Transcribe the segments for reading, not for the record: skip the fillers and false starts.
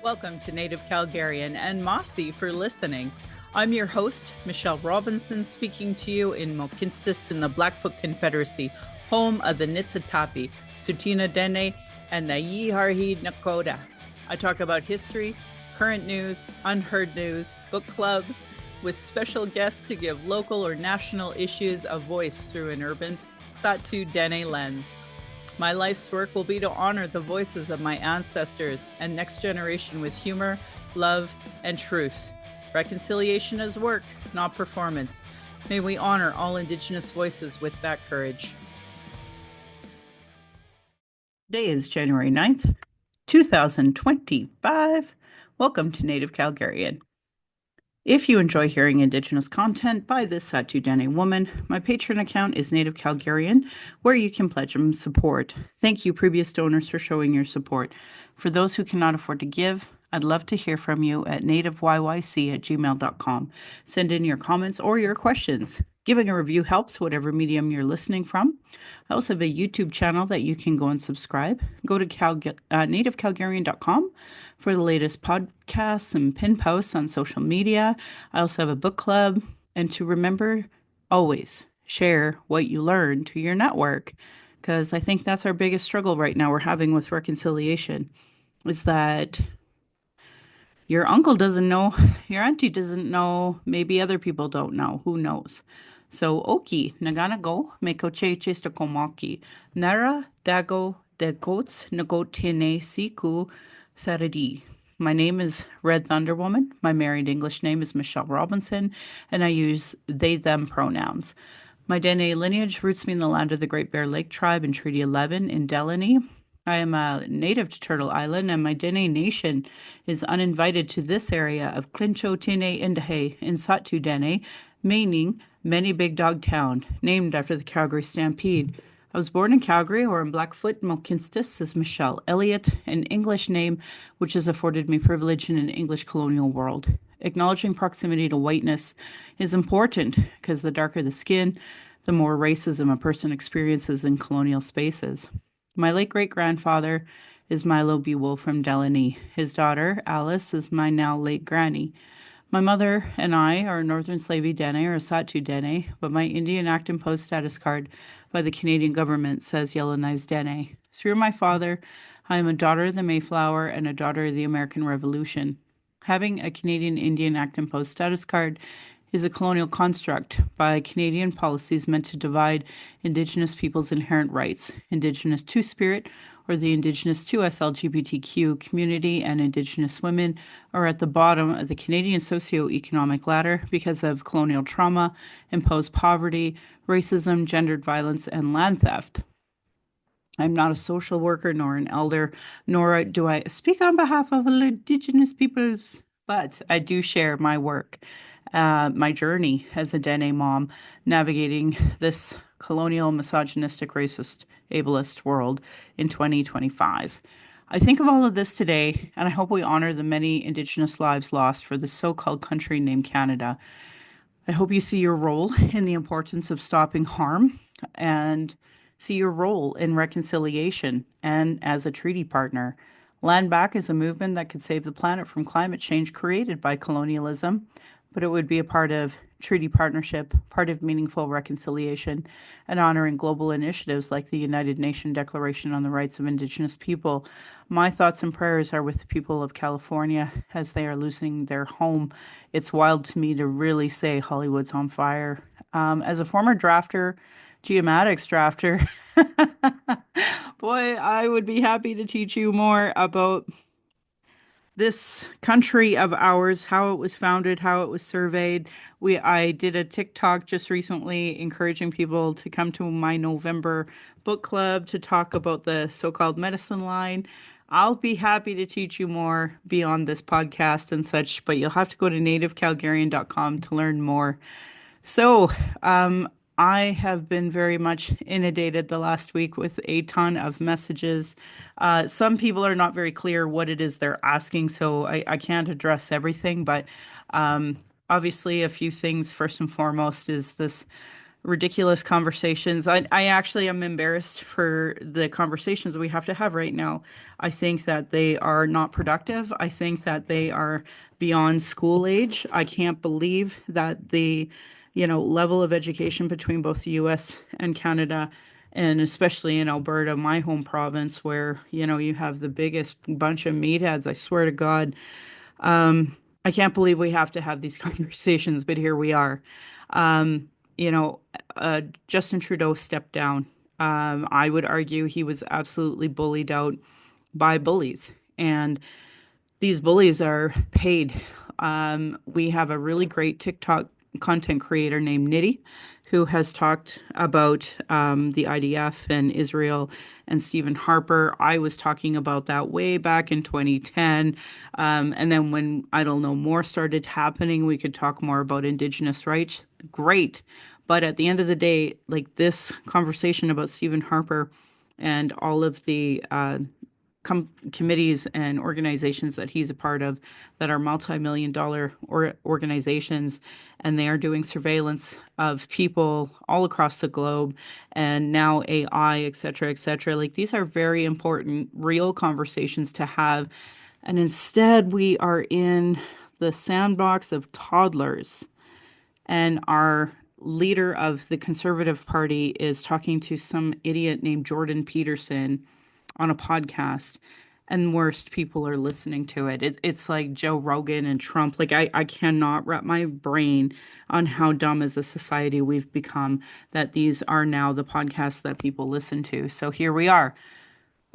Welcome to Native Calgarian and Mossy for listening. I'm your host, Michelle Robinson, speaking to you in Mokinstis in the Blackfoot Confederacy, home of the Nitsitapi, Sutina Dene, and the Yiharhi Nakota. I talk about history, current news, unheard news, book clubs, with special guests to give local or national issues a voice through an urban Satu Dene lens. My life's work will be to honor the voices of my ancestors and next generation with humor, love, and truth. Reconciliation is work, not performance. May we honor all Indigenous voices with that courage. Today is January 9th, 2025. Welcome to Native Calgarian. If you enjoy hearing Indigenous content by this Satu Dene woman, my Patreon account is Native Calgarian, where you can pledge some support. Thank you, previous donors, for showing your support. For those who cannot afford to give, I'd love to hear from you at nativeyyc@gmail.com. Send in your comments or your questions. Giving a review helps, whatever medium you're listening from. I also have a YouTube channel that you can go and subscribe. Go to nativecalgarian.com for the latest podcasts and pin posts on social media. I also have a book club. And to remember, always share what you learn to your network, because I think that's our biggest struggle right now we're having with reconciliation, is that your uncle doesn't know, your auntie doesn't know, maybe other people don't know, who knows? So, oki, nagana go, meko cheche stokomaki, nara dago degots nagotine siku saradi. My name is Red Thunder Woman. My married English name is Michelle Robinson, and I use they, them pronouns. My Dene lineage roots me in the land of the Great Bear Lake tribe in Treaty 11 in Delaney. I am a native to Turtle Island, and my Dene Nation is uninvited to this area of Clincho Tine Indahe in Satu Dene, meaning Many Big Dog Town, named after the Calgary Stampede. I was born in Calgary, or in Blackfoot, Mokinstis, as Michelle Elliott, an English name which has afforded me privilege in an English colonial world. Acknowledging proximity to whiteness is important because the darker the skin, the more racism a person experiences in colonial spaces. My late great-grandfather is Milo B. Wolfe from Delaney. His daughter, Alice, is my now late granny. My mother and I are Northern Slavey Dene or Satu Dene, but my Indian Act Imposed status card by the Canadian government says Yellowknives Dene. Through my father, I am a daughter of the Mayflower and a daughter of the American Revolution. Having a Canadian Indian Act Imposed status card is a colonial construct by Canadian policies meant to divide Indigenous peoples' inherent rights. Indigenous Two-Spirit, or the Indigenous 2S LGBTQ community, and Indigenous women are at the bottom of the Canadian socio-economic ladder because of colonial trauma, imposed poverty, racism, gendered violence, and land theft. I'm not a social worker nor an elder, nor do I speak on behalf of Indigenous peoples, but I do share my work, my journey as a Dene mom, navigating this colonial, misogynistic, racist, ableist world in 2025. I think of all of this today, and I hope we honor the many Indigenous lives lost for this so-called country named Canada. I hope you see your role in the importance of stopping harm and see your role in reconciliation and as a treaty partner. Land Back is a movement that could save the planet from climate change created by colonialism, but it would be a part of treaty partnership, part of meaningful reconciliation, and honoring global initiatives like the United Nations Declaration on the Rights of Indigenous People. My thoughts and prayers are with the people of California as they are losing their home. It's wild to me to really say Hollywood's on fire. As a former drafter, geomatics drafter, boy, I would be happy to teach you more about this country of ours, how it was founded, how it was surveyed. I did a TikTok just recently encouraging people to come to my November book club to talk about the so-called medicine line. I'll be happy to teach you more beyond this podcast and such, but you'll have to go to nativecalgarian.com to learn more. So, I have been very much inundated the last week with a ton of messages. Some people are not very clear what it is they're asking, so I can't address everything, but obviously a few things. First and foremost is this ridiculous conversations. I actually am embarrassed for the conversations we have to have right now. I think that they are not productive. I think that they are beyond school age. I can't believe that the level of education between both the US and Canada, and especially in Alberta, my home province, where you have the biggest bunch of meatheads. I swear to God, I can't believe we have to have these conversations, but here we are. Um, you know, Justin Trudeau stepped down. I would argue he was absolutely bullied out by bullies, and these bullies are paid. We have a really great TikTok content creator named Nitty who has talked about the IDF and Israel and Stephen Harper. I was talking about that way back in 2010. And then when, I don't know, more started happening, we could talk more about Indigenous rights. Great. But at the end of the day, like this conversation about Stephen Harper and all of the committees and organizations that he's a part of that are multi-million dollar organizations, and they are doing surveillance of people all across the globe, and now AI, et cetera, et cetera. Like these are very important, real conversations to have. And instead, we are in the sandbox of toddlers, and our leader of the Conservative Party is talking to some idiot named Jordan Peterson on a podcast, and worst, people are listening to it. It's like Joe Rogan and Trump. Like I cannot wrap my brain on how dumb as a society we've become that these are now the podcasts that people listen to. So here we are.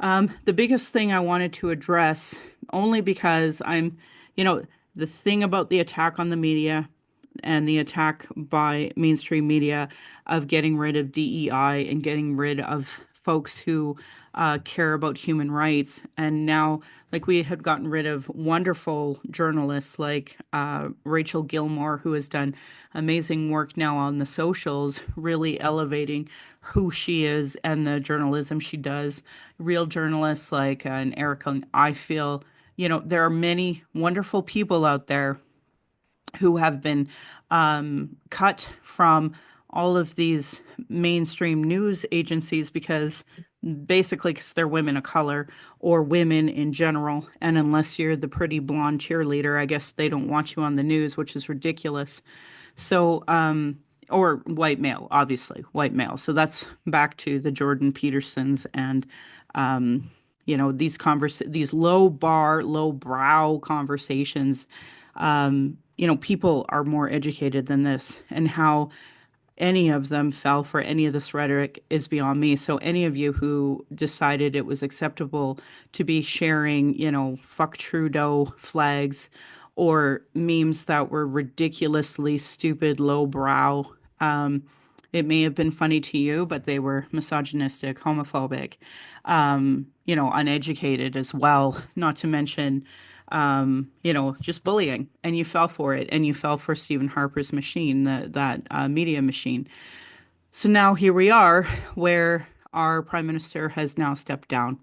The biggest thing I wanted to address, only because the thing about the attack on the media and the attack by mainstream media of getting rid of DEI and getting rid of folks who care about human rights. And now, like, we had gotten rid of wonderful journalists like Rachel Gilmore, who has done amazing work now on the socials, really elevating who she is and the journalism she does. Real journalists like an Erica, I feel, there are many wonderful people out there who have been cut from all of these mainstream news agencies because they're women of color or women in general. And unless you're the pretty blonde cheerleader, I guess they don't want you on the news, which is ridiculous. So, or white male, obviously, white male. So that's back to the Jordan Petersons and, these low bar, low brow conversations. People are more educated than this, and how any of them fell for any of this rhetoric is beyond me. So any of you who decided it was acceptable to be sharing, fuck Trudeau flags or memes that were ridiculously stupid, lowbrow, it may have been funny to you, but they were misogynistic, homophobic, uneducated as well, not to mention just bullying, and you fell for it, and you fell for Stephen Harper's machine, that media machine. So now here we are, where our prime minister has now stepped down.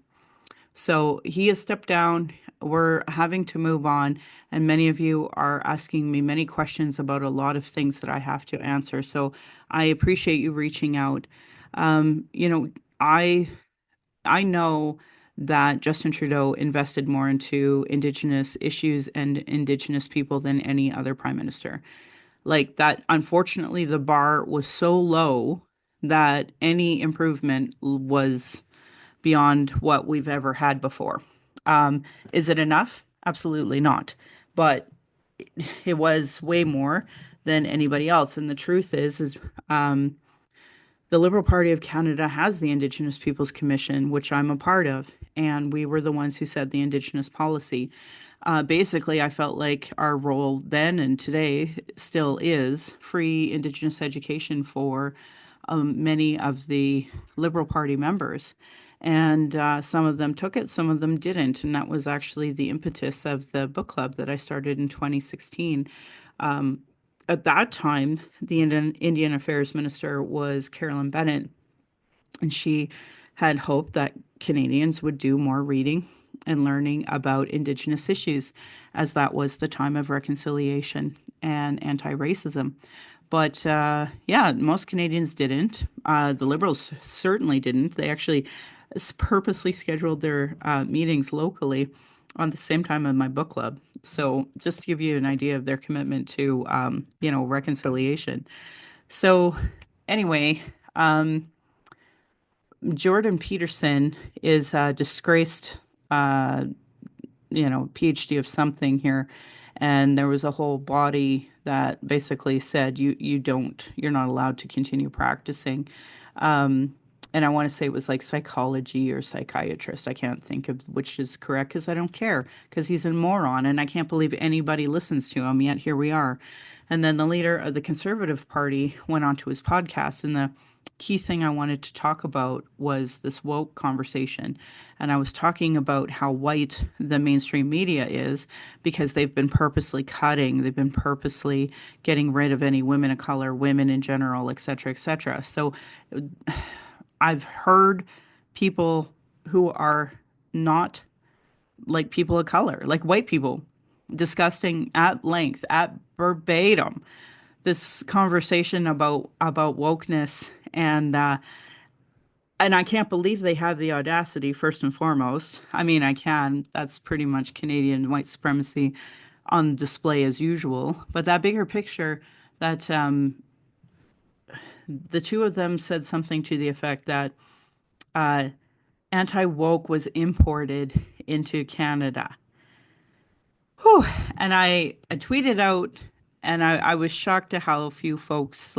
So he has stepped down. We're having to move on, and many of you are asking me many questions about a lot of things that I have to answer. So I appreciate you reaching out. Um, you know, I I know that Justin Trudeau invested more into Indigenous issues and Indigenous people than any other prime minister. Like that, unfortunately, the bar was so low that any improvement was beyond what we've ever had before. Um, is it enough? Absolutely not. But it was way more than anybody else. And the truth is um, the Liberal Party of Canada has the Indigenous Peoples Commission, which I'm a part of, and we were the ones who set the Indigenous policy. Basically, I felt like our role then and today still is free Indigenous education for many of the Liberal Party members. And some of them took it, some of them didn't. And that was actually the impetus of the book club that I started in 2016. Um, at that time, the Indian Affairs Minister was Carolyn Bennett, and she had hoped that Canadians would do more reading and learning about Indigenous issues, as that was the time of reconciliation and anti racism. But yeah, most Canadians didn't. The Liberals certainly didn't. They actually purposely scheduled their meetings locally on the same time as my book club. So just to give you an idea of their commitment to, reconciliation. So anyway, um, Jordan Peterson is a disgraced uh, PhD of something here. And there was a whole body that basically said you're not allowed to continue practicing. Um, and I want to say it was like psychology or psychiatrist. I can't think of which is correct because I don't care because he's a moron and I can't believe anybody listens to him. Yet here we are. And then the leader of the Conservative Party went onto his podcast, and the key thing I wanted to talk about was this woke conversation. And I was talking about how white the mainstream media is because they've been purposely getting rid of any women of color, women in general, et cetera, et cetera. So I've heard people who are not like people of color, like white people, discussing at length, at verbatim, this conversation about wokeness and I can't believe they have the audacity, first and foremost. I mean, I can. That's pretty much Canadian white supremacy on display as usual. But that bigger picture, that the two of them said something to the effect that uh, anti woke was imported into Canada. Whew. And I tweeted out, and I was shocked at how few folks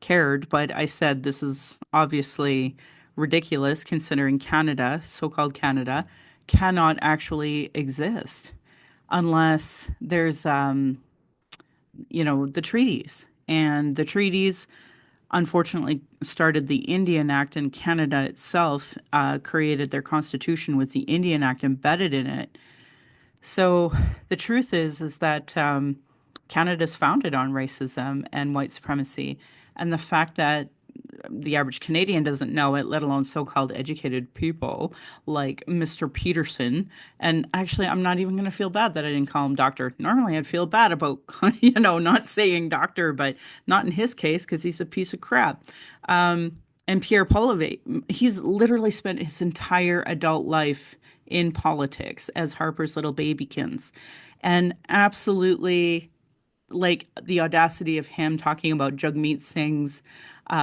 cared, but I said this is obviously ridiculous considering Canada, so-called Canada, cannot actually exist unless there's the treaties. And the treaties unfortunately started the Indian Act, and Canada itself created their constitution with the Indian Act embedded in it. So the truth is that Canada's founded on racism and white supremacy, and the fact that the average Canadian doesn't know it, let alone so-called educated people like Mr. Peterson. And actually, I'm not even going to feel bad that I didn't call him doctor. Normally, I'd feel bad about, not saying doctor, but not in his case because he's a piece of crap. And Pierre Poilievre, he's literally spent his entire adult life in politics as Harper's little babykins, and absolutely like the audacity of him talking about Jagmeet Singh's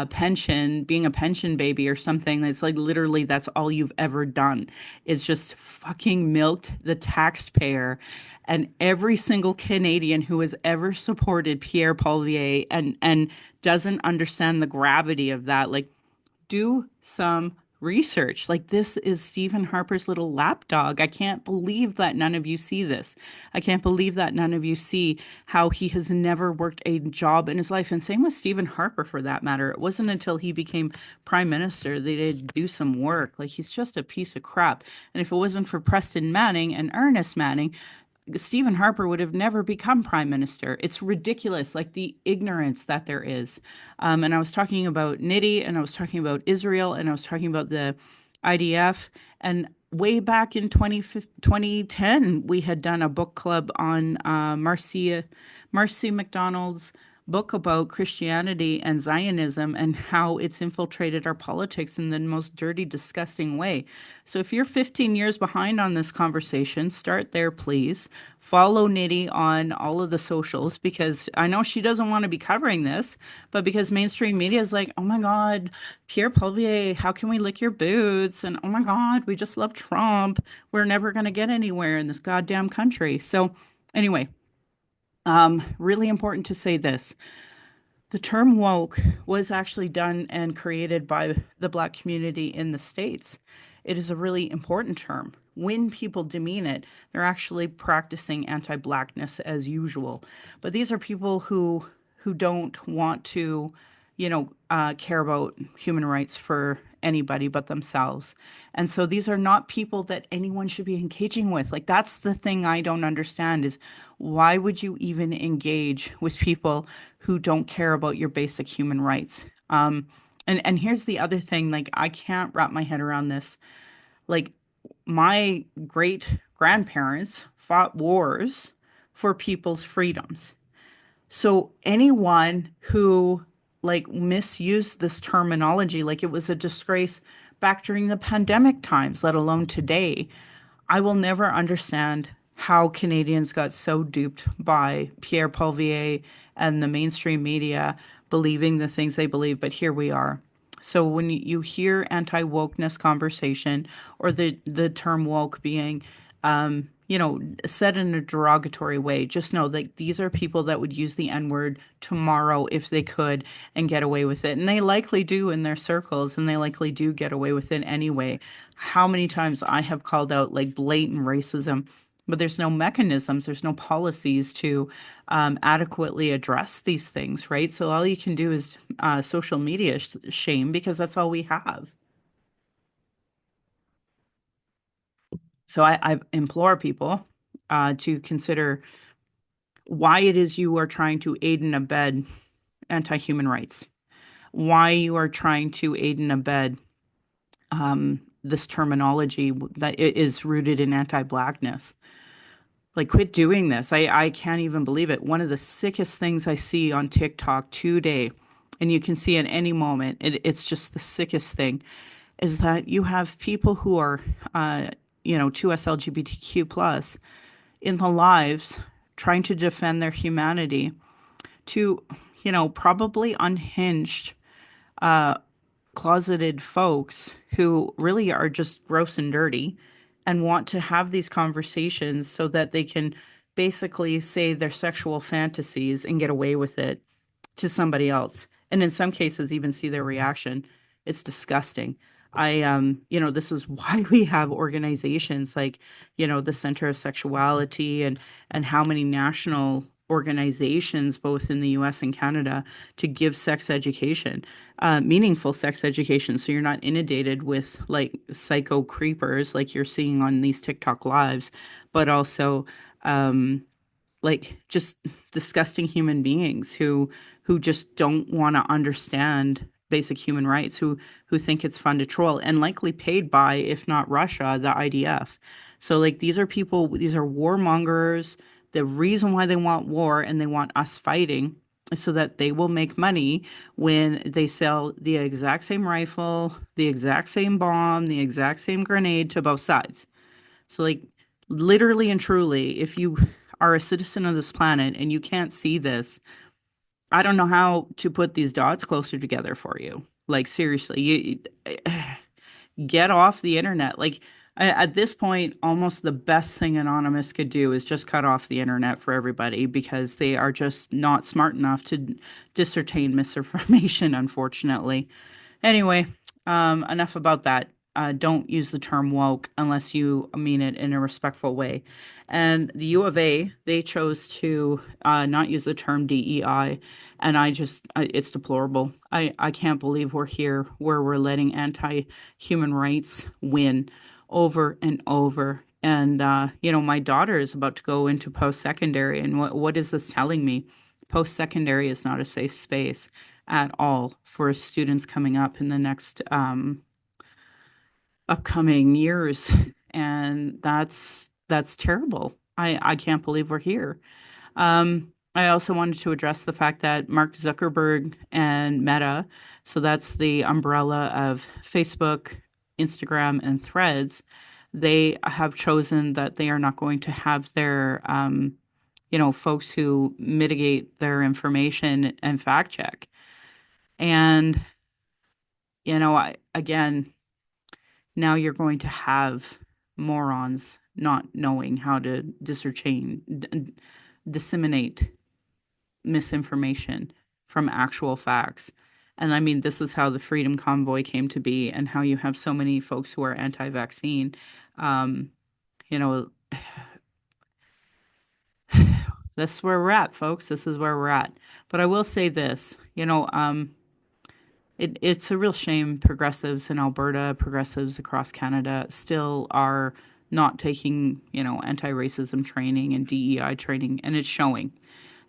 pension, being a pension baby or something. That's like literally that's all you've ever done is just fucking milked the taxpayer. And every single Canadian who has ever supported Pierre Poilievre and doesn't understand the gravity of that, like do some research. Like, this is Stephen Harper's little lapdog. I can't believe that none of you see this. I can't believe that none of you see how he has never worked a job in his life. And same with Stephen Harper, for that matter. It wasn't until he became prime minister that he did do some work. Like, he's just a piece of crap. And if it wasn't for Preston Manning and Ernest Manning, Stephen Harper would have never become prime minister. It's ridiculous, like the ignorance that there is. And I was talking about Nitty, and I was talking about Israel, and I was talking about the IDF. And way back in 2010, we had done a book club on Marcy McDonald's book about Christianity and Zionism and how it's infiltrated our politics in the most dirty, disgusting way. So if you're 15 years behind on this conversation, start there, please. Follow Nitty on all of the socials because I know she doesn't want to be covering this, but because mainstream media is like, oh my God, Pierre Poilievre, how can we lick your boots? And oh my God, we just love Trump. We're never going to get anywhere in this goddamn country. So anyway, really important to say this. The term woke was actually done and created by the Black community in the States. It is a really important term. When people demean it, they're actually practicing anti-Blackness as usual. But these are people who don't want to, care about human rights for anybody but themselves. And so these are not people that anyone should be engaging with. Like, that's the thing I don't understand is why would you even engage with people who don't care about your basic human rights? And here's the other thing, like I can't wrap my head around this. Like, my great grandparents fought wars for people's freedoms. So anyone who like misused this terminology, like it was a disgrace back during the pandemic times, let alone today, I will never understand how Canadians got so duped by Pierre Poilievre and the mainstream media believing the things they believe, but here we are. So when you hear anti-wokeness conversation or the term woke being said in a derogatory way, just know that these are people that would use the N-word tomorrow if they could and get away with it. And they likely do in their circles, and they likely do get away with it anyway. How many times I have called out like blatant racism, but there's no mechanisms, there's no policies to adequately address these things, right? So all you can do is social media shame because that's all we have. So I implore people to consider why it is you are trying to aid and abet anti-human rights, why you are trying to aid and abet this terminology that is rooted in anti-blackness. Like, quit doing this. I can't even believe it. One of the sickest things I see on TikTok today, and you can see at any moment, it's just the sickest thing, is that you have people who are, 2S LGBTQ plus in the lives trying to defend their humanity to, probably unhinged closeted folks who really are just gross and dirty and want to have these conversations so that they can basically say their sexual fantasies and get away with it to somebody else. And in some cases, even see their reaction. It's disgusting. This is why we have organizations like, the Center of Sexuality and how many national organizations, both in the US and Canada, to give sex education, meaningful sex education. So you're not inundated with like psycho creepers like you're seeing on these TikTok lives, but also like just disgusting human beings who just don't want to understand basic human rights, who think it's fun to troll and likely paid by, if not Russia, the IDF. So like these are people, these are warmongers. The reason why they want war and they want us fighting is so that they will make money when they sell the exact same rifle, the exact same bomb, the exact same grenade to both sides. So, like, literally and truly, if you are a citizen of this planet and you can't see this, I don't know how to put these dots closer together for you. Like, seriously, get off the internet. Like, at this point, almost the best thing Anonymous could do is just cut off the internet for everybody because they are just not smart enough to discertain misinformation, unfortunately. Anyway, enough about that. Don't use the term woke unless you mean it in a respectful way. And the U of A, they chose to not use the term DEI, and it's deplorable. I can't believe we're here where we're letting anti-human rights win over and over. And my daughter is about to go into post-secondary, and what is this telling me? Post-secondary is not a safe space at all for students coming up in the next upcoming years, and that's terrible. I can't believe we're here. I also wanted to address the fact that Mark Zuckerberg and Meta, so that's the umbrella of Facebook, Instagram, and Threads, they have chosen that they are not going to have their folks who mitigate their information and fact check. And again, now you're going to have morons not knowing how to disseminate misinformation from actual facts. And I mean, this is how the Freedom Convoy came to be, and how you have so many folks who are anti-vaccine. Um, you know, this is where we're at, folks. This is where we're at. But I will say this, it's a real shame progressives in Alberta, progressives across Canada still are not taking, anti-racism training and DEI training, and it's showing.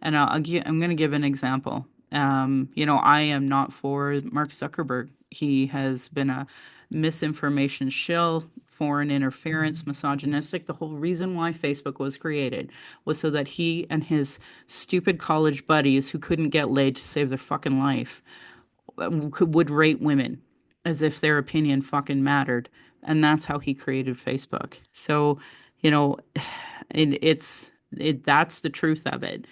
And I'm going to give an example. I am not for Mark Zuckerberg. He has been a misinformation shill, foreign interference, misogynistic. The whole reason why Facebook was created was so that he and his stupid college buddies who couldn't get laid to save their fucking life would rate women as if their opinion fucking mattered. And that's how he created Facebook. So, you know, that's the truth of it.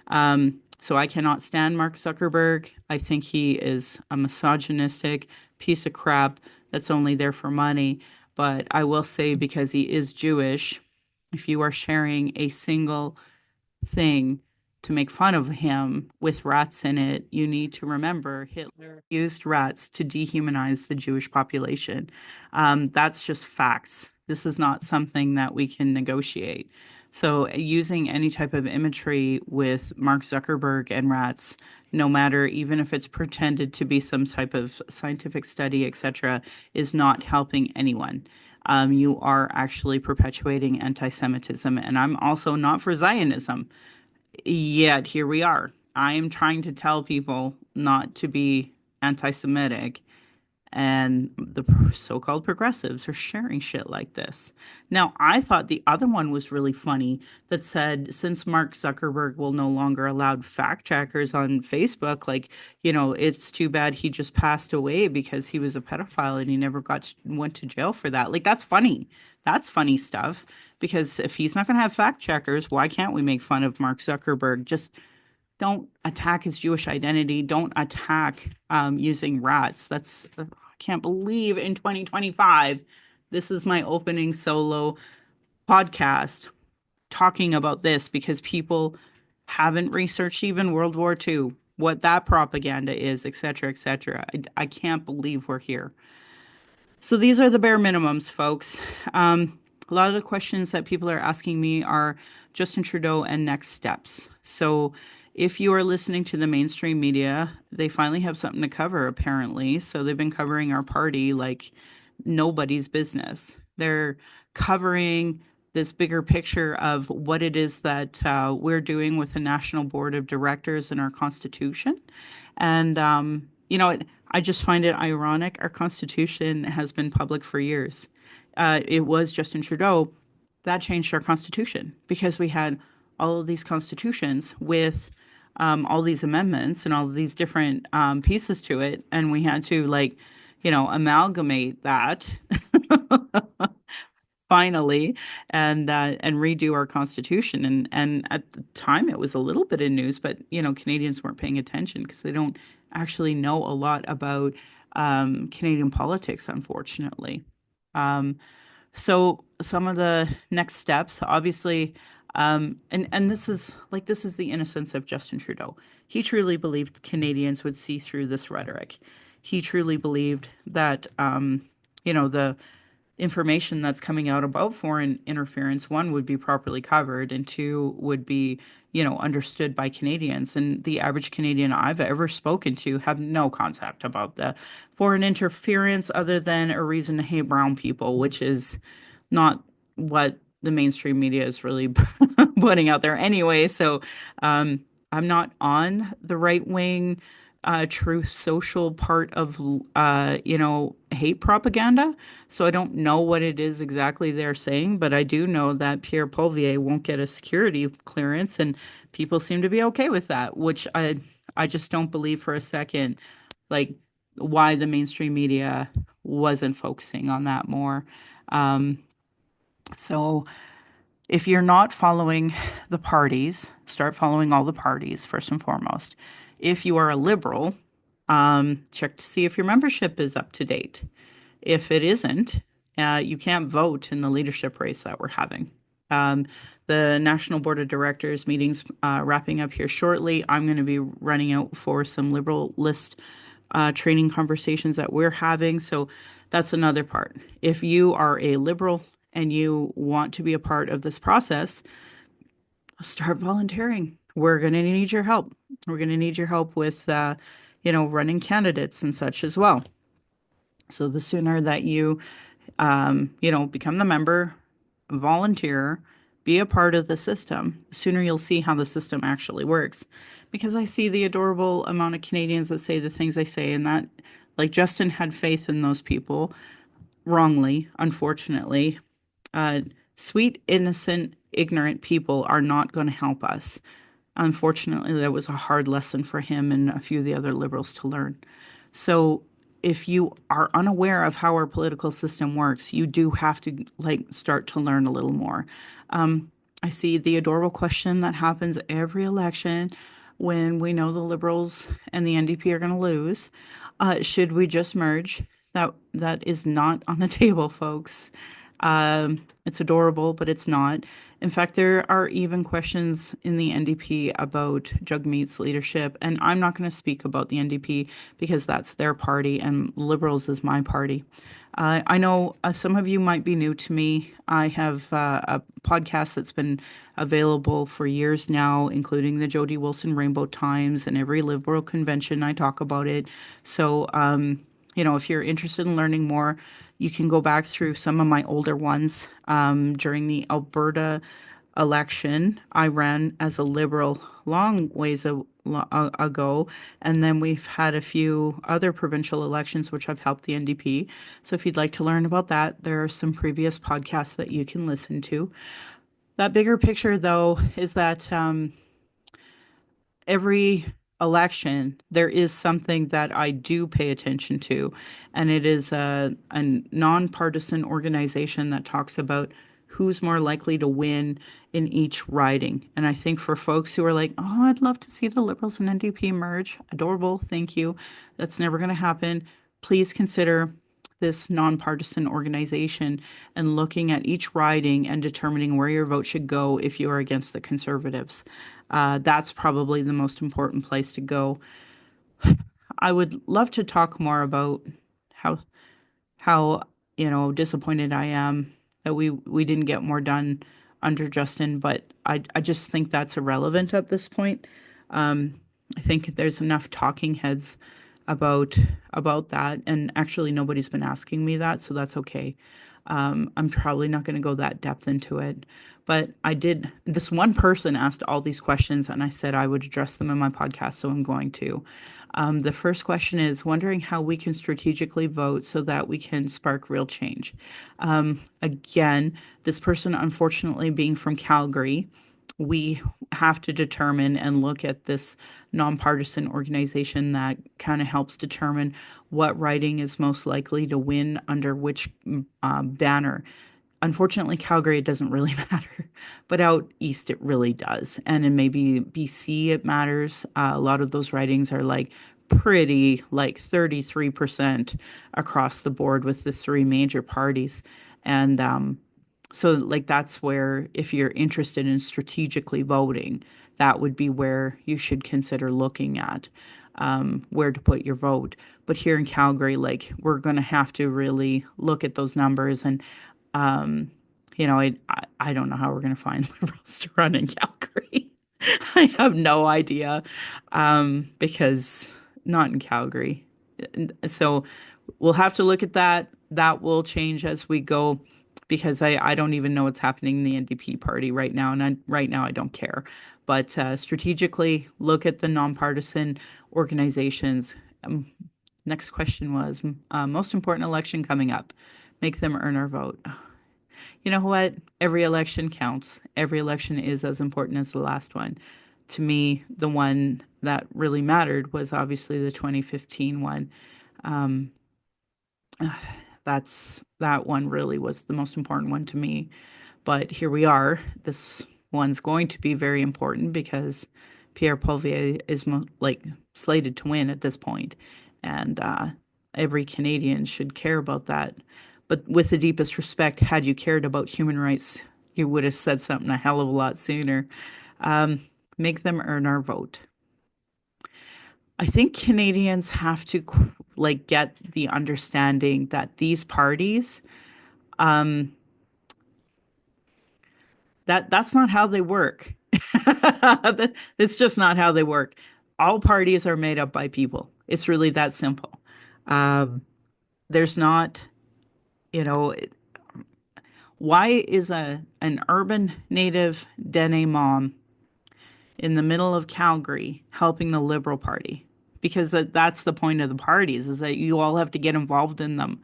So I cannot stand Mark Zuckerberg. I think he is a misogynistic piece of crap that's only there for money. But I will say, because he is Jewish, if you are sharing a single thing to make fun of him with rats in it, you need to remember Hitler used rats to dehumanize the Jewish population. That's just facts. This is not something that we can negotiate. So, using any type of imagery with Mark Zuckerberg and rats, no matter even if it's pretended to be some type of scientific study, etc., is not helping anyone. You are actually perpetuating anti-Semitism, and I'm also not for Zionism. Yet here we are. I am trying to tell people not to be anti-Semitic, and the so-called progressives are sharing shit like this. Now, I thought the other one was really funny that said since Mark Zuckerberg will no longer allow fact checkers on Facebook, like, it's too bad he just passed away because he was a pedophile and he never went to jail for that. Like, that's funny. That's funny stuff. Because if he's not going to have fact checkers, why can't we make fun of Mark Zuckerberg? Just don't attack his Jewish identity. Don't attack using rats. I can't believe in 2025, this is my opening solo podcast talking about this because people haven't researched even World War II, what that propaganda is, et cetera, et cetera. I can't believe we're here. So these are the bare minimums, folks. A lot of the questions that people are asking me are Justin Trudeau and next steps. So if you are listening to the mainstream media, they finally have something to cover, apparently. So they've been covering our party like nobody's business. They're covering this bigger picture of what it is that we're doing with the National Board of Directors and our Constitution. And, I just find it ironic. Our Constitution has been public for years. It was Justin Trudeau that changed our Constitution because we had all of these constitutions with all these amendments and all of these different pieces to it. And we had to, like, amalgamate that finally and redo our constitution. And at the time it was a little bit in news, but Canadians weren't paying attention because they don't actually know a lot about Canadian politics, unfortunately. So some of the next steps, obviously, and this is the innocence of Justin Trudeau. He truly believed Canadians would see through this rhetoric. He truly believed that the information that's coming out about foreign interference, one, would be properly covered, and two, would be, understood by Canadians. And the average Canadian I've ever spoken to have no concept about the foreign interference other than a reason to hate brown people, which is not what the mainstream media is really putting out there anyway. So I'm not on the right wing true social part of hate propaganda. So I don't know what it is exactly they're saying, but I do know that Pierre Polvier won't get a security clearance, and people seem to be okay with that, which I just don't believe for a second, like, why the mainstream media wasn't focusing on that more. Um, so if you're not following the parties, start following all the parties first and foremost. If you are a liberal, check to see if your membership is up to date. If it isn't, you can't vote in the leadership race that we're having. The National Board of Directors meeting's wrapping up here shortly. I'm going to be running out for some liberal list training conversations that we're having. So that's another part. If you are a liberal and you want to be a part of this process, start volunteering. We're going to need your help. We're going to need your help with, running candidates and such as well. So the sooner that you, become the member, volunteer, be a part of the system, the sooner you'll see how the system actually works. Because I see the adorable amount of Canadians that say the things I say, and that Like Justin had faith in those people wrongly, unfortunately. Uh, Sweet, innocent, ignorant people are not going to help us. Unfortunately, that was a hard lesson for him and a few of the other liberals to learn. So, if you are unaware of how our political system works, you do have to start to learn a little more. I see the adorable question that happens every election when we know the Liberals and the NDP are going to lose. Should we just merge? That is not on the table, folks. It's adorable, but it's not. In fact, there are even questions in the NDP about Jagmeet's leadership, and I'm not going to speak about the NDP because that's their party and Liberals is my party. I know some of you might be new to me. I have a podcast that's been available for years now, including the Jody Wilson Rainbow Times, and every Liberal convention I talk about it. So, if you're interested in learning more, you can go back through some of my older ones. During the Alberta election, I ran as a Liberal long ways ago, and then we've had a few other provincial elections which have helped the NDP. So if you'd like to learn about that, there are some previous podcasts that you can listen to. That bigger picture, though, is that every election, there is something that I do pay attention to, and it is a nonpartisan organization that talks about who's more likely to win in each riding. And I think for folks who are like, oh, I'd love to see the Liberals and NDP merge, adorable, thank you. That's never going to happen. Please consider this nonpartisan organization and looking at each riding and determining where your vote should go if you are against the Conservatives. That's probably the most important place to go. I would love to talk more about how how disappointed I am that we didn't get more done under Justin, but I just think that's irrelevant at this point. I think there's enough talking heads about about that, and actually nobody's been asking me that, so that's okay. I'm probably not going to go that depth into it, but I did. This one person asked all these questions, and I said I would address them in my podcast, so I'm going to. The first question is wondering how we can strategically vote so that we can spark real change. Again, this person, unfortunately, being from Calgary, we have to determine and look at this nonpartisan organization that kind of helps determine what riding is most likely to win under which banner. Unfortunately, Calgary, it doesn't really matter, but out east, it really does. And in maybe BC, it matters. A lot of those ridings are pretty, 33% across the board with the three major parties. And so, that's where, if you're interested in strategically voting, that would be where you should consider looking at where to put your vote. But here in Calgary, we're going to have to really look at those numbers. And, I don't know how we're going to find liberals to run in Calgary. I have no idea because not in Calgary. So we'll have to look at that. That will change as we go because I don't even know what's happening in the NDP party right now. And right now, I don't care. But strategically, look at the nonpartisan organizations. Next question was most important election coming up. Make them earn our vote. You know what? Every election counts. Every election is as important as the last one. To me, the one that really mattered was obviously the 2015 one. Um, that one really was the most important one to me. But here we are. This one's going to be very important because Pierre Poilievre is slated to win at this point, and every Canadian should care about that. But with the deepest respect, had you cared about human rights, you would have said something a hell of a lot sooner. Make them earn our vote. I think Canadians have to get the understanding that these parties, that's not how they work. It's just not how they work. All parties are made up by people. It's really that simple. Um, there's not, you know, why is an urban native Dene mom in the middle of Calgary helping the Liberal Party? because that's the point of the parties, is that you all have to get involved in them.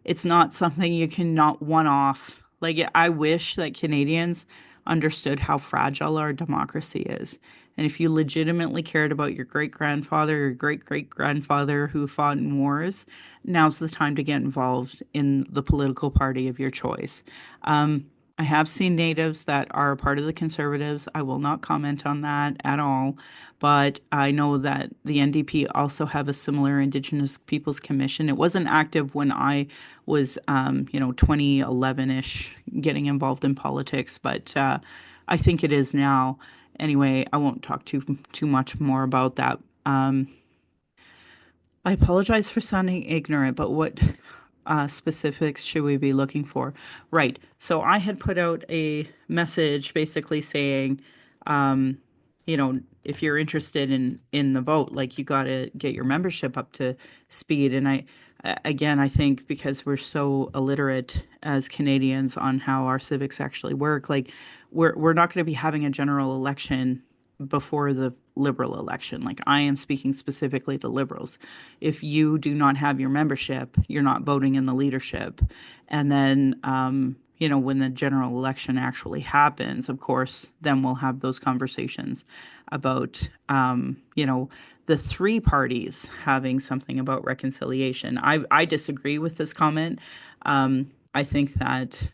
It's not something you can not one off. Like, I wish that Canadians understood how fragile our democracy is. And if you legitimately cared about your great grandfather or great great grandfather who fought in wars, now's the time to get involved in the political party of your choice. Um, I have seen natives that are a part of the Conservatives. I will not comment on that at all. But I know that the NDP also have a similar Indigenous Peoples Commission. It wasn't active when I was, 2011-ish, getting involved in politics, but I think it is now. Anyway, I won't talk too much more about that. I apologize for sounding ignorant, but what specifics should we be looking for? Right. So I had put out a message basically saying, if you're interested in the vote, like, you got to get your membership up to speed. And again, I think because we're so illiterate as Canadians on how our civics actually work, like, we're not going to be having a general election before the Liberal election. Like, I am speaking specifically to Liberals. If you do not have your membership, you're not voting in the leadership. And then, when the general election actually happens, of course, then we'll have those conversations about, the three parties having something about reconciliation. I disagree with this comment. I think that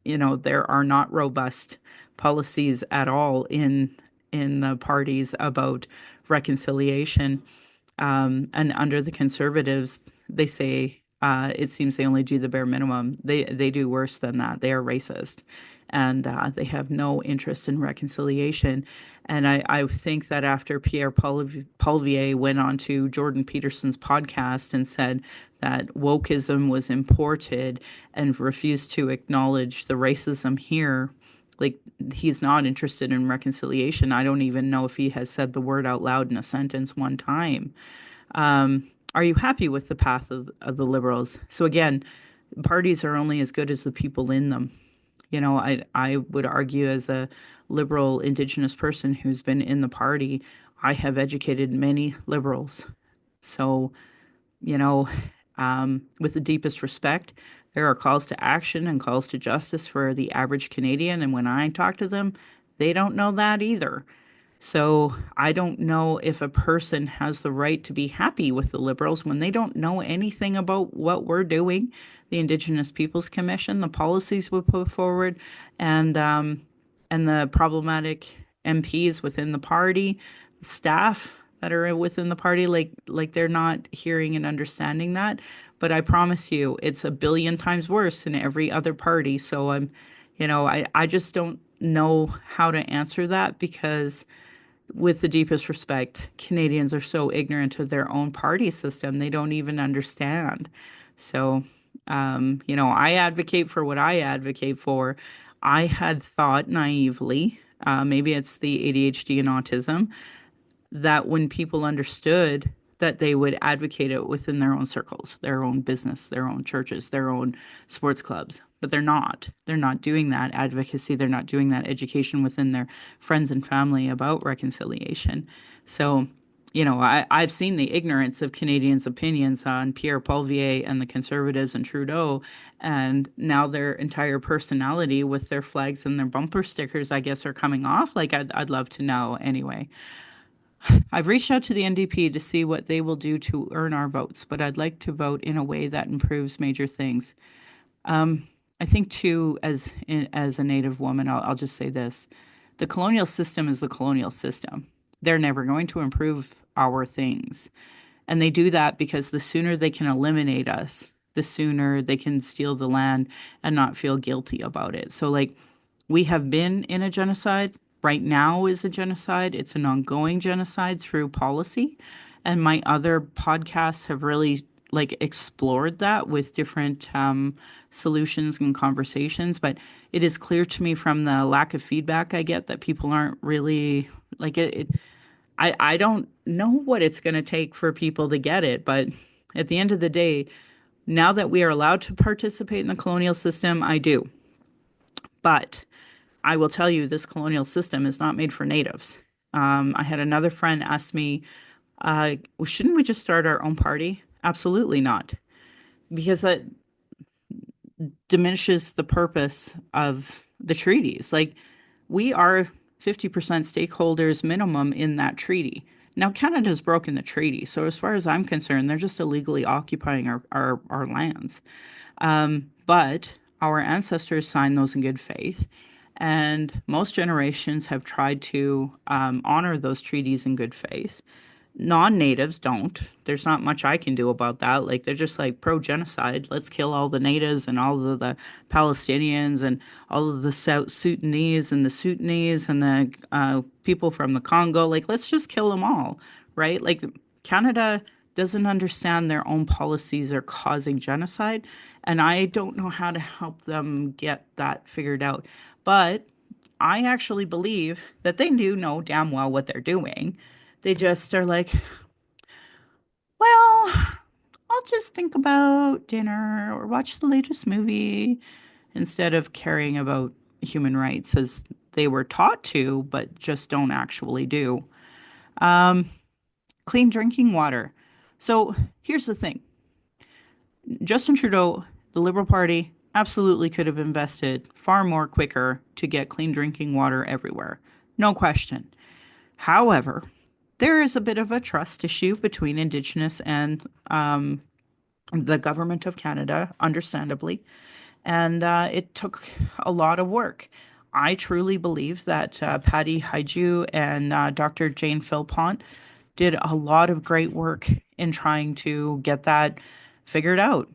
there are not robust policies at all in the parties about reconciliation. And under the Conservatives, they say it seems they only do the bare minimum. They do worse than that. They are racist, and they have no interest in reconciliation. And I think that after Pierre Poilievre went on to Jordan Peterson's podcast and said that wokeism was imported and refused to acknowledge the racism here, like, he's not interested in reconciliation. I don't even know if he has said the word out loud in a sentence one time. Are you happy with the path of the Liberals? So again, parties are only as good as the people in them. I would argue, as a liberal Indigenous person who's been in the party, I have educated many Liberals. So, you know, with the deepest respect, there are calls to action and calls to justice for the average Canadian. And when I talk to them, they don't know that either. So I don't know if a person has the right to be happy with the Liberals when they don't know anything about what we're doing, the Indigenous Peoples Commission, the policies we put forward, and the problematic MPs within the party, staff that are within the party, like they're not hearing and understanding that. But I promise you, it's a billion times worse in every other party. So I just don't know how to answer that, because with the deepest respect, Canadians are so ignorant of their own party system, they don't even understand. So, I advocate for what I advocate for. I had thought naively, maybe it's the ADHD and autism, that when people understood, that they would advocate it within their own circles, their own business, their own churches, their own sports clubs. But they're not. They're not doing that advocacy. They're not doing that education within their friends and family about reconciliation. So, I've seen the ignorance of Canadians' opinions on Pierre Poilievre and the Conservatives and Trudeau, and now their entire personality with their flags and their bumper stickers, I guess, are coming off. Like, I'd love to know anyway. I've reached out to the NDP to see what they will do to earn our votes, but I'd like to vote in a way that improves major things. I think too, as a Native woman, I'll just say this: the colonial system is the colonial system. They're never going to improve our things, and they do that because the sooner they can eliminate us, the sooner they can steal the land and not feel guilty about it. So, like, we have been in a genocide. Right now is a genocide. It's an ongoing genocide through policy. And my other podcasts have really, like, explored that with different solutions and conversations. But it is clear to me from the lack of feedback I get that people aren't really like it. I don't know what it's going to take for people to get it. But at the end of the day, now that we are allowed to participate in the colonial system, I do. But I will tell you, this colonial system is not made for natives. I had another friend ask me Shouldn't we just start our own party? Absolutely not, because that diminishes the purpose of the treaties. Like, we are 50% stakeholders minimum in that treaty. Now, Canada's broken the treaty, so as far as I'm concerned, they're just illegally occupying our lands. But our ancestors signed those in good faith, and most generations have tried to honor those treaties in good faith. Non-natives don't. There's not much I can do about that. Like, they're just like pro-genocide. Let's kill all the natives and all of the Palestinians and all of the South Sudanese and the Sudanese and the people from the Congo. Like, let's just kill them all, right? Like, Canada doesn't understand their own policies are causing genocide, and I don't know how to help them get that figured out. But I actually believe that they do know damn well what they're doing. They just are like, well, I'll just think about dinner or watch the latest movie instead of caring about human rights as they were taught to, but just don't actually do. Um, Clean drinking water. So here's the thing. Justin Trudeau, the Liberal Party, absolutely could have invested far more quicker to get clean drinking water everywhere. No question. However, there is a bit of a trust issue between Indigenous and the government of Canada, understandably, and it took a lot of work. I truly believe that Patty Haiju and Dr. Jane Philpont did a lot of great work in trying to get that figured out.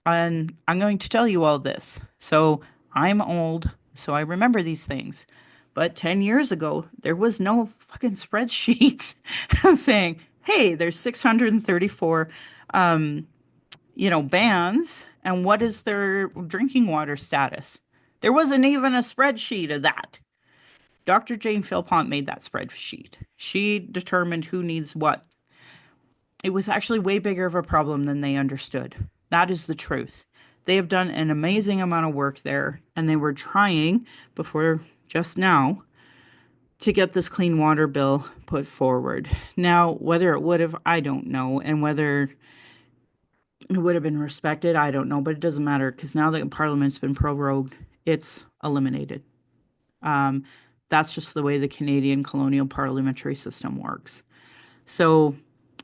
And I'm going to tell you all this. So I'm old, so I remember these things. But 10 years ago, there was no fucking spreadsheet saying, hey, there's 634, bands, and what is their drinking water status? There wasn't even a spreadsheet of that. Dr. Jane Philpont made that spreadsheet. She determined who needs what. It was actually way bigger of a problem than they understood. That is the truth. They have done an amazing amount of work there, and they were trying before just now to get this clean water bill put forward. Now, whether it would have, I don't know, and whether it would have been respected, I don't know, but it doesn't matter because now that Parliament's been prorogued, it's eliminated. Um, that's just the way the Canadian colonial parliamentary system works. So,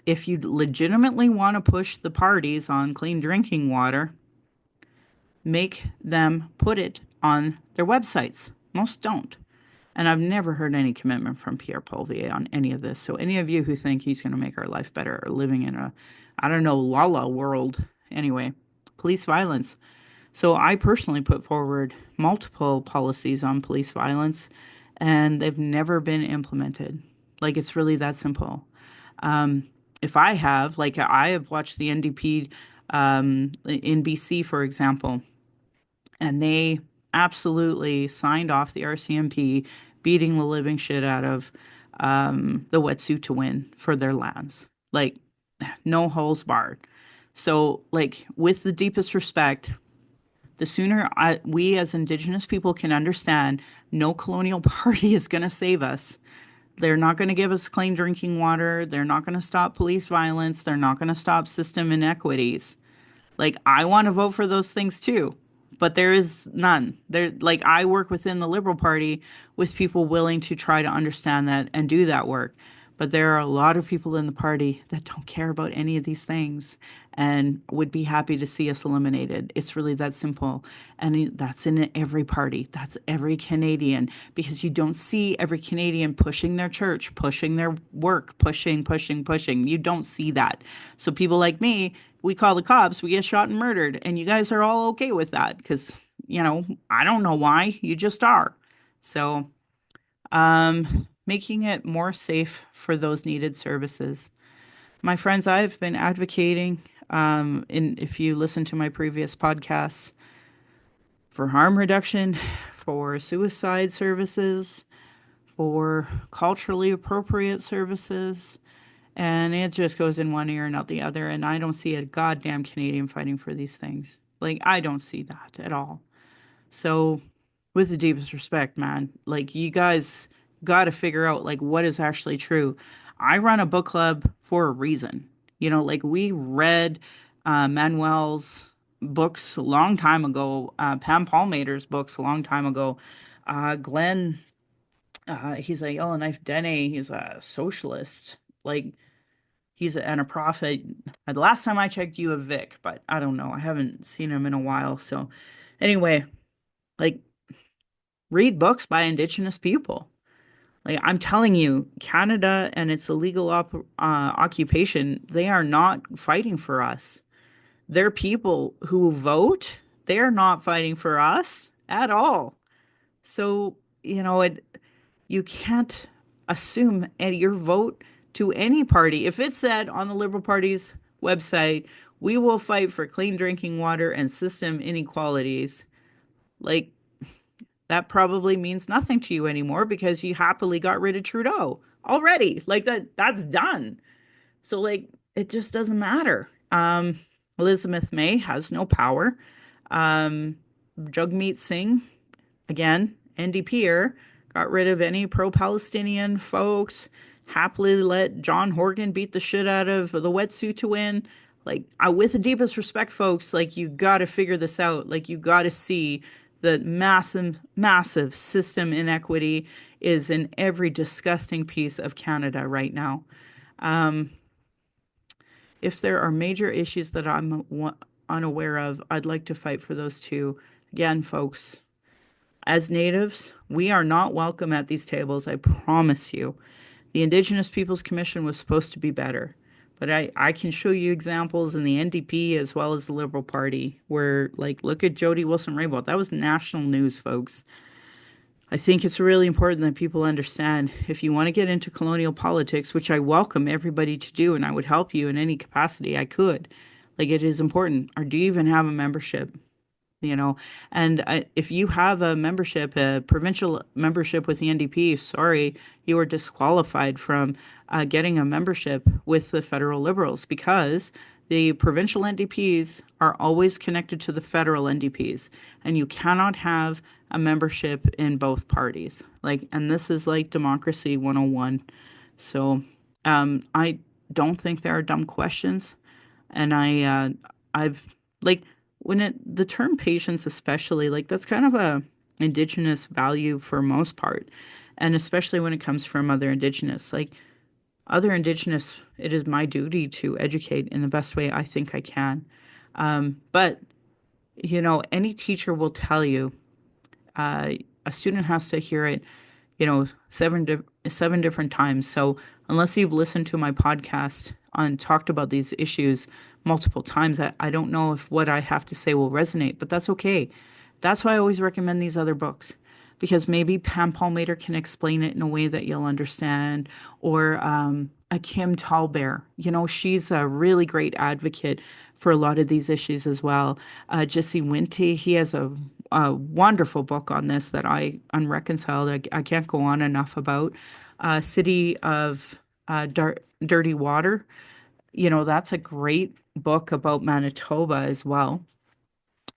if you legitimately want to push the parties on clean drinking water, make them put it on their websites. Most don't. And I've never heard any commitment from Pierre Poilievre on any of this. So any of you who think he's going to make our life better are living in a, I don't know, la la world. Anyway, police violence. So I personally put forward multiple policies on police violence, and they've never been implemented. Like, it's really that simple. If I have watched the NDP in BC, for example, and they absolutely signed off the RCMP beating the living shit out of the wetsuit to win for their lands. Like, no holes barred. So, like, with the deepest respect, the sooner we as Indigenous people can understand no colonial party is going to save us. They're not going to give us clean drinking water. They're not going to stop police violence. They're not going to stop system inequities. Like, I want to vote for those things too, but there is none. There, like, I work within the Liberal Party with people willing to try to understand that and do that work. But there are a lot of people in the party that don't care about any of these things and would be happy to see us eliminated. It's really that simple. And that's in every party. That's every Canadian, because you don't see every Canadian pushing their church, pushing their work, pushing, pushing, pushing. You don't see that. So people like me, we call the cops, we get shot and murdered, and you guys are all okay with that because, I don't know why, you just are. So, making it more safe for those needed services. My friends, I've been advocating, if you listen to my previous podcasts, for harm reduction, for suicide services, for culturally appropriate services, and it just goes in one ear and out the other. And I don't see a goddamn Canadian fighting for these things. Like, I don't see that at all. So, with the deepest respect, man, like, you guys got to figure out, like, what is actually true. I run a book club for a reason. Like we read Manuel's books a long time ago, Pam Palmater's books a long time ago. Glenn, he's a Yellowknife Dene, he's a socialist. Like and a prophet. The last time I checked, you a Vic, but I don't know. I haven't seen him in a while. So anyway, like read books by Indigenous people. Like I'm telling you, Canada and its illegal occupation, they are not fighting for us. They're people who vote. They are not fighting for us at all. So, you can't assume your vote to any party. If it said on the Liberal Party's website, we will fight for clean drinking water and system inequalities, like that probably means nothing to you anymore because you happily got rid of Trudeau already. Like that's done. So like it just doesn't matter. Elizabeth May has no power. Um, Jagmeet Singh, again, NDPer, got rid of any pro-Palestinian folks, happily let John Horgan beat the shit out of the wetsuit to win. Like, with the deepest respect, folks, like, you got to figure this out. Like, you got to see the massive, massive system inequity is in every disgusting piece of Canada right now. Um, if there are major issues that I'm unaware of, I'd like to fight for those too. Again, folks, as natives, we are not welcome at these tables, I promise you. The Indigenous Peoples Commission was supposed to be better. But I can show you examples in the NDP as well as the Liberal Party where, like, look at Jody Wilson-Raybould. That was national news, folks. I think it's really important that people understand if you want to get into colonial politics, which I welcome everybody to do, and I would help you in any capacity I could. Like, it is important. Or do you even have a membership? you know. And if you have a membership, a provincial membership with the NDP, sorry, you are disqualified from getting a membership with the federal Liberals because the provincial NDPs are always connected to the federal NDPs, and you cannot have a membership in both parties. Like, and this is like democracy 101. So, I don't think there are dumb questions, and I've like when the term patience, especially, like that's kind of a indigenous value for most part, and especially when it comes from other indigenous, it is my duty to educate in the best way I think I can. But any teacher will tell you uh, a student has to hear it, seven different times. So unless you've listened to my podcast and talked about these issues multiple times, I don't know if what I have to say will resonate, but that's okay. That's why I always recommend these other books because maybe Pam Palmater can explain it in a way that you'll understand, or a Kim Tallbear. She's a really great advocate for a lot of these issues as well. Jesse Winte, he has a wonderful book on this that Unreconciled, I can't go on enough about. City of Dirty Water, that's a great book about Manitoba as well.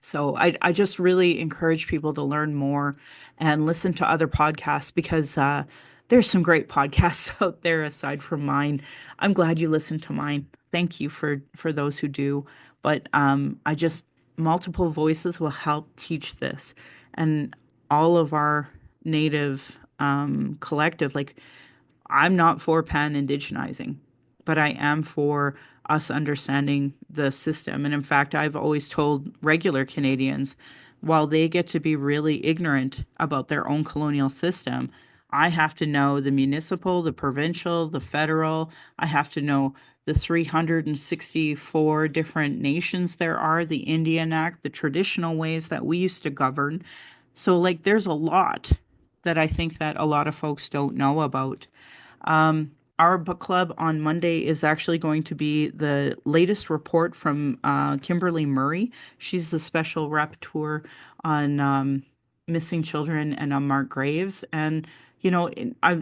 So I just really encourage people to learn more and listen to other podcasts because there's some great podcasts out there aside from mine. I'm glad you listened to mine. Thank you for those who do. But I just multiple voices will help teach this, and all of our native collective, like I'm not for pan indigenizing, but I am for us understanding the system. And in fact, I've always told regular Canadians, while they get to be really ignorant about their own colonial system, I have to know the municipal, the provincial, the federal. I have to know the 364 different nations there are, the Indian Act, the traditional ways that we used to govern. So, like, there's a lot that I think that a lot of folks don't know about. Our book club on Monday is actually going to be the latest report from Kimberly Murray. She's the special rapporteur on missing children and unmarked graves. And,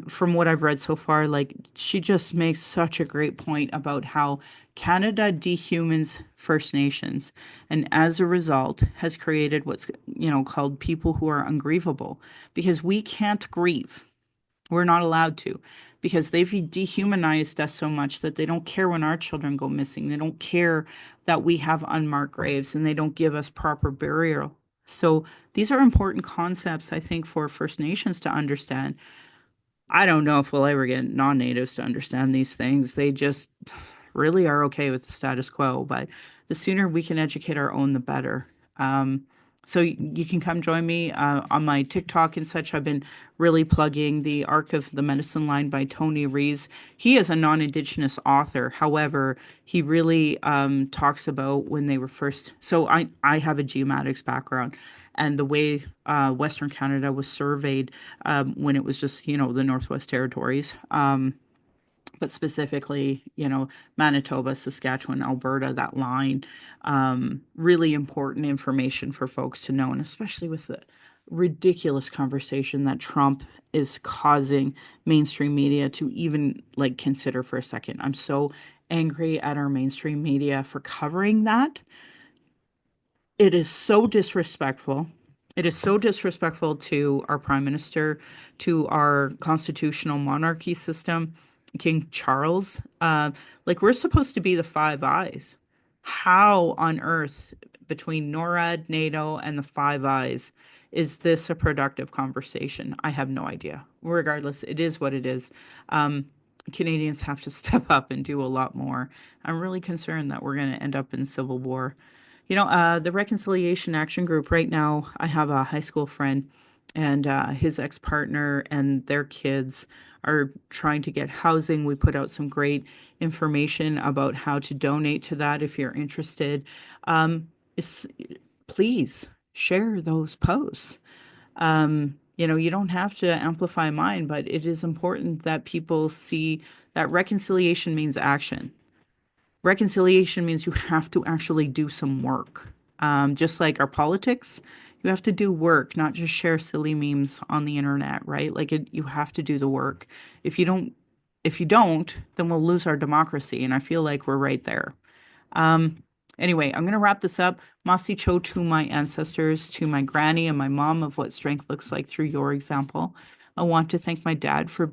from what I've read so far, like she just makes such a great point about how Canada dehumans First Nations, and as a result has created what's, called people who are ungrievable because we can't grieve. We're not allowed to. because they've dehumanized us so much that they don't care when our children go missing. They don't care that we have unmarked graves, and they don't give us proper burial. So these are important concepts, I think, for First Nations to understand. I don't know if we'll ever get non-natives to understand these things. They just really are okay with the status quo, but the sooner we can educate our own, the better. Um, so you can come join me on my TikTok and such. I've been really plugging the Arc of the Medicine Line by Tony Rees. He is a non-Indigenous author. However, he really talks about when they were first. So I have a geomatics background, and the way Western Canada was surveyed when it was just, the Northwest Territories. But specifically, Manitoba, Saskatchewan, Alberta, that line, really important information for folks to know, and especially with the ridiculous conversation that Trump is causing mainstream media to even like consider for a second. I'm so angry at our mainstream media for covering that. It is so disrespectful. It is so disrespectful to our prime minister, to our constitutional monarchy system, King Charles. Like we're supposed to be the Five Eyes. How on earth, between NORAD, NATO, and the Five Eyes, is this a productive conversation? I have no idea. Regardless, it is what it is. Um, Canadians have to step up and do a lot more. I'm really concerned that we're going to end up in civil war. The Reconciliation Action Group right now, I have a high school friend and his ex-partner and their kids are trying to get housing. We put out some great information about how to donate to that if you're interested. Um, it's, please share those posts. You don't have to amplify mine, but it is important that people see that reconciliation means action. Reconciliation means you have to actually do some work. Just like our politics, you have to do work, not just share silly memes on the internet, right? You have to do the work. If you don't, if you don't, then we'll lose our democracy, and I feel like we're right there. Um, anyway, I'm going to wrap this up. Masi Cho to my ancestors, to my granny and my mom of what strength looks like through your example. I want to thank my dad for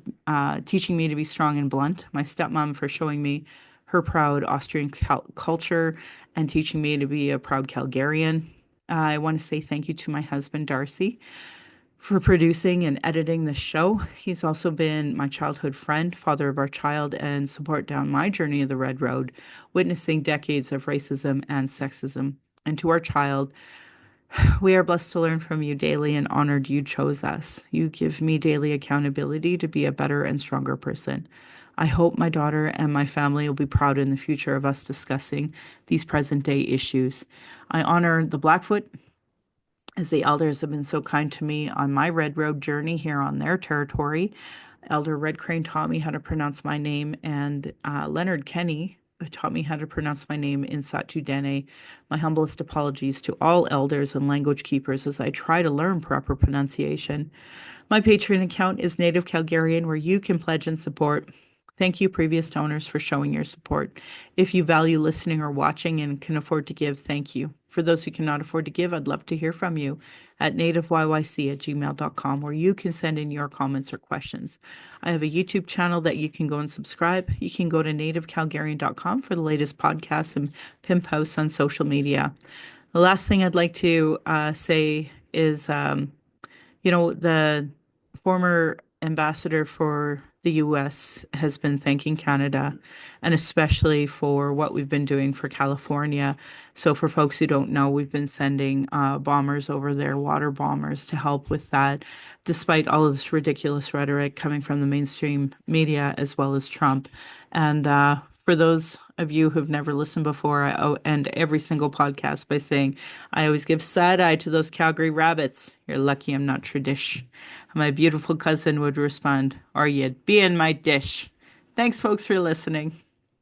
teaching me to be strong and blunt, my stepmom for showing me her proud Austrian culture and teaching me to be a proud Calgarian. I want to say thank you to my husband, Darcy, for producing and editing this show. He's also been my childhood friend, father of our child, and support down my journey of the Red Road, witnessing decades of racism and sexism. And to our child, we are blessed to learn from you daily and honored you chose us. You give me daily accountability to be a better and stronger person. I hope my daughter and my family will be proud in the future of us discussing these present day issues. I honor the Blackfoot as the elders have been so kind to me on my Red Road journey here on their territory. Elder Red Crane taught me how to pronounce my name, and Leonard Kenny taught me how to pronounce my name in Satu Dene. My humblest apologies to all elders and language keepers as I try to learn proper pronunciation. My Patreon account is Native Calgarian, where you can pledge and support. Thank you, previous donors, for showing your support. If you value listening or watching and can afford to give, thank you. For those who cannot afford to give, I'd love to hear from you at nativeyyc@gmail.com, where you can send in your comments or questions. I have a YouTube channel that you can go and subscribe. You can go to nativecalgarian.com for the latest podcasts and pin posts on social media. The last thing I'd like to say is the former ambassador for the US has been thanking Canada, and especially for what we've been doing for California. So, for folks who don't know, we've been sending bombers over there, water bombers, to help with that, despite all of this ridiculous rhetoric coming from the mainstream media as well as Trump. And for those of you who've never listened before, I end every single podcast by saying, I always give side eye to those Calgary rabbits. You're lucky I'm not tradish. My beautiful cousin would respond, or you'd be in my dish. Thanks, folks, for listening.